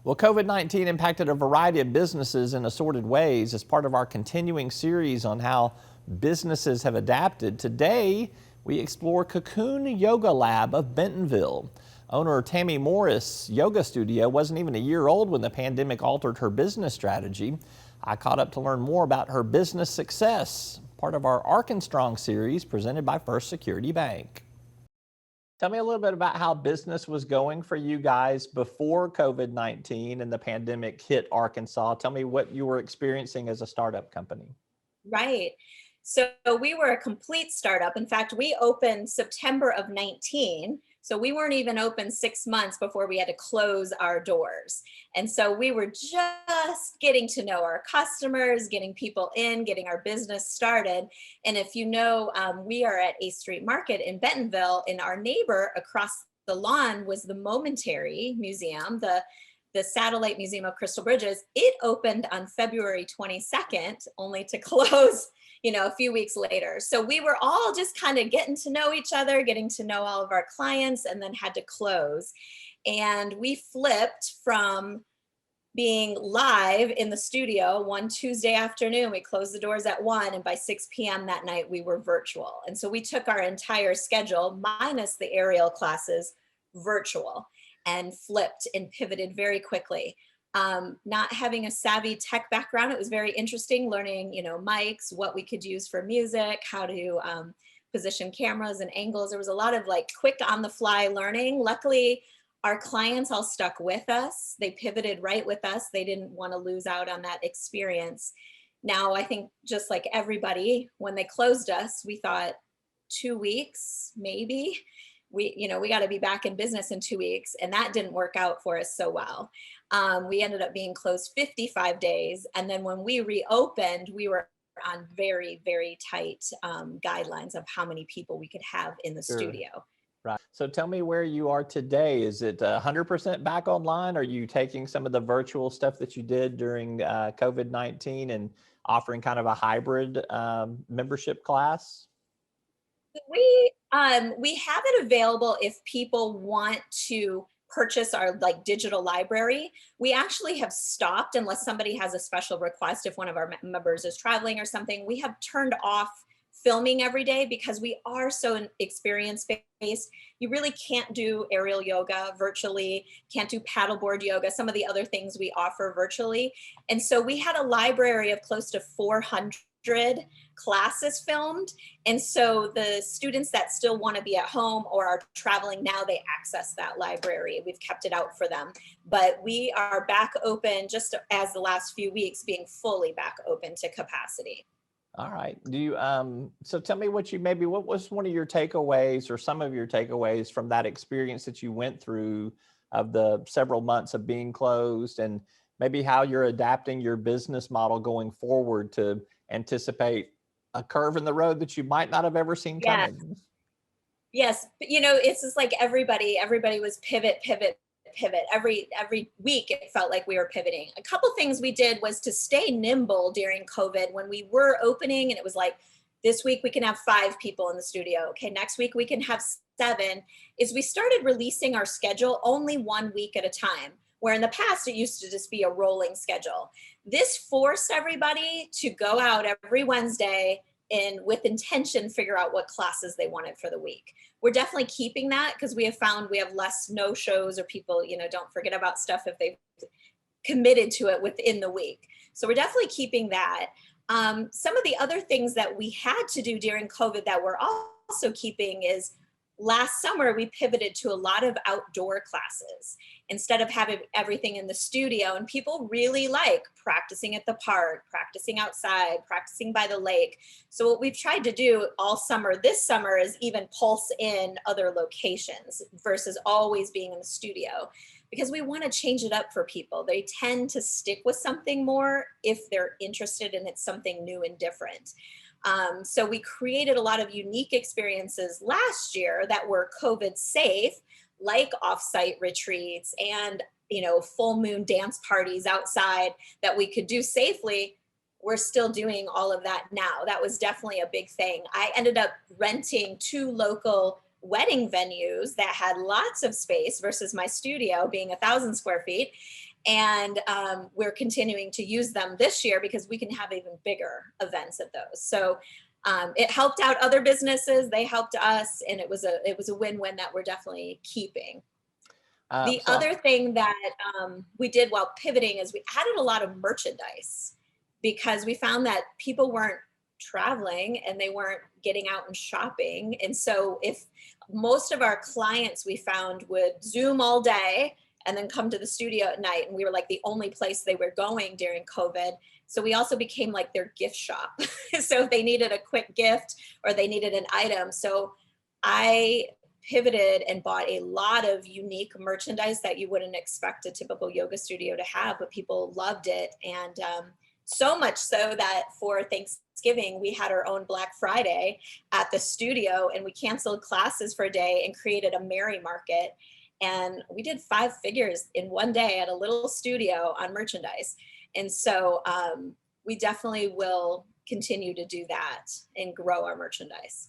Well, COVID-19 impacted a variety of businesses in assorted ways. As part of our continuing series on how businesses have adapted, today we explore Cocoon Yoga Lab of Bentonville. Owner Tammy Mores' yoga studio wasn't even a year old when the pandemic altered her business strategy. I caught up to learn more about her business success, part of our Arkansas series presented by First Security Bank. Tell me a little bit about how business was going for you guys before COVID-19 and the pandemic hit Arkansas. Tell me what you were experiencing as a startup company. Right. So we were a complete startup. In fact, we opened September of 19. So we weren't even open 6 months before we had to close our doors. And so we were just getting to know our customers, getting people in, getting our business started. And if you know, we are at A Street Market in Bentonville, and our neighbor across the lawn was the Momentary Museum, the Satellite Museum of Crystal Bridges. It opened on February 22nd, only to close, a few weeks later. So we were all just kind of getting to know each other, getting to know all of our clients, and then had to close. And we flipped from being live in the studio one Tuesday afternoon. We closed the doors at 1, and by 6 p.m. that night, we were virtual. And so we took our entire schedule, minus the aerial classes, virtual, and flipped and pivoted very quickly. Not having a savvy tech background, it was very interesting learning, mics, what we could use for music, how to position cameras and angles. There was a lot of quick on the fly learning. Luckily, our clients all stuck with us. They pivoted right with us. They didn't want to lose out on that experience. Now, I think just like everybody, when they closed us, we thought 2 weeks, maybe. We got to be back in business in 2 weeks, and that didn't work out for us so well. We ended up being closed 55 days. And then when we reopened, we were on very, very tight guidelines of how many people we could have in the studio. Right. So tell me where you are today. Is it 100% back online? Are you taking some of the virtual stuff that you did during COVID-19 and offering kind of a hybrid membership class? We have it available if people want to purchase our digital library. We actually have stopped unless somebody has a special request. If one of our members is traveling or something, we have turned off filming every day because we are so experience based. You really can't do aerial yoga virtually, can't do paddleboard yoga, some of the other things we offer virtually. And so we had a library of close to 400 classes filmed. And so the students that still want to be at home or are traveling now, they access that library. We've kept it out for them. But we are back open just as the last few weeks, being fully back open to capacity. All right. Do you so tell me what was one of your takeaways or some of your takeaways from that experience that you went through of the several months of being closed, and maybe how you're adapting your business model going forward to anticipate a curve in the road that you might not have ever seen coming. Yes, but it's just like everybody was pivot. Every week it felt like we were pivoting. A couple things we did was to stay nimble during COVID when we were opening, and it was like, this week we can have 5 people in the studio. Okay, next week we can have 7. Is we started releasing our schedule only 1 week at a time, where in the past it used to just be a rolling schedule. This forced everybody to go out every Wednesday and with intention figure out what classes they wanted for the week. We're definitely keeping that because we have found we have less no shows, or people, don't forget about stuff if they've committed to it within the week. So we're definitely keeping that. Some of the other things that we had to do during COVID that we're also keeping is, last summer, we pivoted to a lot of outdoor classes instead of having everything in the studio. And people really like practicing at the park, practicing outside, practicing by the lake. So what we've tried to do all summer, this summer, is even pulse in other locations versus always being in the studio, because we want to change it up for people. They tend to stick with something more if they're interested and it's something new and different. So we created a lot of unique experiences last year that were COVID safe, like offsite retreats and, full moon dance parties outside that we could do safely. We're still doing all of that now. That was definitely a big thing. I ended up renting 2 local wedding venues that had lots of space versus my studio being 1,000 square feet. And we're continuing to use them this year because we can have even bigger events at those. So it helped out other businesses, they helped us, and it was a win-win that we're definitely keeping. The So other thing that we did while pivoting is we added a lot of merchandise because we found that people weren't traveling and they weren't getting out and shopping. And so if most of our clients we found would Zoom all day and then come to the studio at night, and we were like the only place they were going during COVID. So we also became like their gift shop. So if they needed a quick gift or they needed an item. So I pivoted and bought a lot of unique merchandise that you wouldn't expect a typical yoga studio to have, but people loved it. And so much so that for Thanksgiving, we had our own Black Friday at the studio, and we canceled classes for a day and created a Merry Market. And we did 5 figures in one day at a little studio on merchandise. And so we definitely will continue to do that and grow our merchandise.